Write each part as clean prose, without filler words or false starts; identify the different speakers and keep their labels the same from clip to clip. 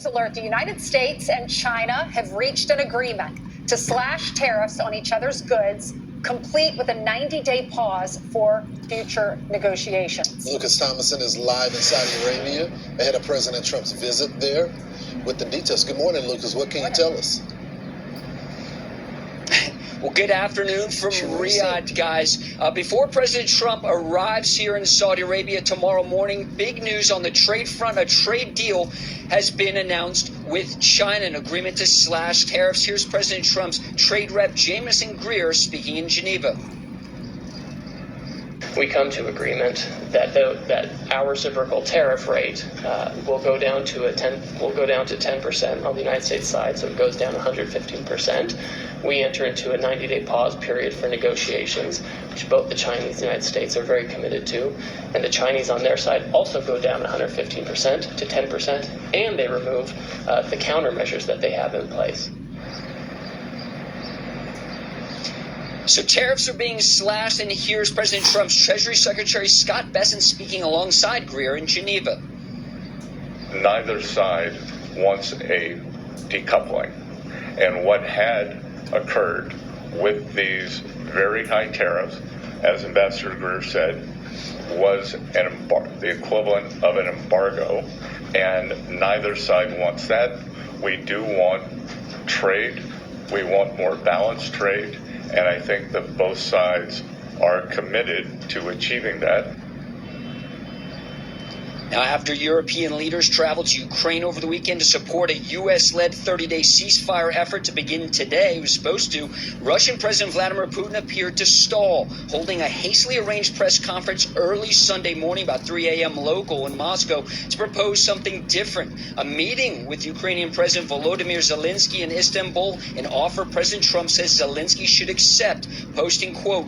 Speaker 1: Alert: the United States and China have reached an agreement to slash tariffs on each other's goods, complete with a 90-day pause for future negotiations.
Speaker 2: Lucas Thomason is live in Saudi Arabia ahead of President Trump's visit there with the details. Good morning, Lucas. What can you tell us?
Speaker 3: Well, good afternoon from Riyadh, guys. Before President Trump arrives here in Saudi Arabia tomorrow morning, big news on the trade front. A trade deal has been announced with China, an agreement to slash tariffs. Here's President Trump's trade rep, Jamieson Greer, speaking in Geneva.
Speaker 4: We come to agreement that our reciprocal tariff rate will go down to 10% on the United States side, so it goes down 115%. We enter into a 90-day pause period for negotiations, which both the Chinese and the United States are very committed to, and the Chinese on their side also go down 115% to 10%, and they remove the countermeasures that they have in place.
Speaker 3: So tariffs are being slashed, and here's President Trump's Treasury Secretary Scott Bessent speaking alongside Greer in Geneva.
Speaker 5: Neither side wants a decoupling. And what had occurred with these very high tariffs, as Ambassador Greer said, was the equivalent of an embargo, and neither side wants that. We do want trade. We want more balanced trade. And I think that both sides are committed to achieving that.
Speaker 3: Now, after European leaders traveled to Ukraine over the weekend to support a U.S.-led 30-day ceasefire effort to begin today, it was supposed to, Russian President Vladimir Putin appeared to stall, holding a hastily arranged press conference early Sunday morning, about 3 a.m. local in Moscow, to propose something different. A meeting with Ukrainian President Volodymyr Zelensky in Istanbul, an offer President Trump says Zelensky should accept, posting, quote,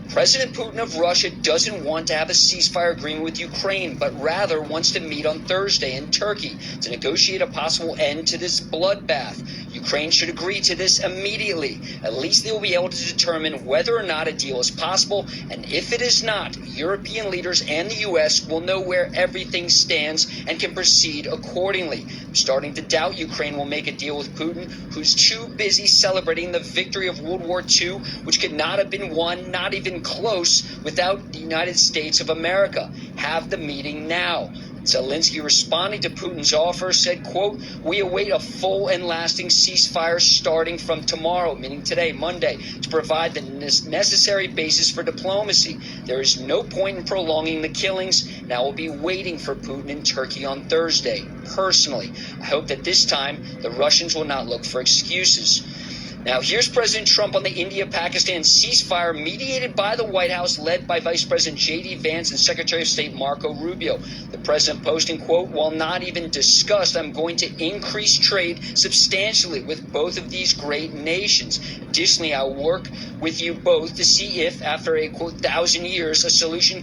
Speaker 3: President Putin of Russia doesn't want to have a ceasefire agreement with Ukraine, but rather wants to meet on Thursday in Turkey to negotiate a possible end to this bloodbath. Ukraine should agree to this immediately. At least they will be able to determine whether or not a deal is possible, and if it is not, European leaders and the U.S. will know where everything stands and can proceed accordingly. I'm starting to doubt Ukraine will make a deal with Putin, who's too busy celebrating the victory of World War II, which could not have been won, not even close, without the United States of America. Have the meeting now. Zelensky, responding to Putin's offer, said, quote, we await a full and lasting ceasefire starting from tomorrow, meaning today, Monday, to provide the necessary basis for diplomacy. There is no point in prolonging the killings, and I will be waiting for Putin in Turkey on Thursday. Personally, I hope that this time the Russians will not look for excuses. Now, here's President Trump on the India-Pakistan ceasefire mediated by the White House, led by Vice President J.D. Vance and Secretary of State Marco Rubio. The president posting, quote, while not even discussed, I'm going to increase trade substantially with both of these great nations. Additionally, I'll work with you both to see if, after a, quote, 1,000 years, a solution can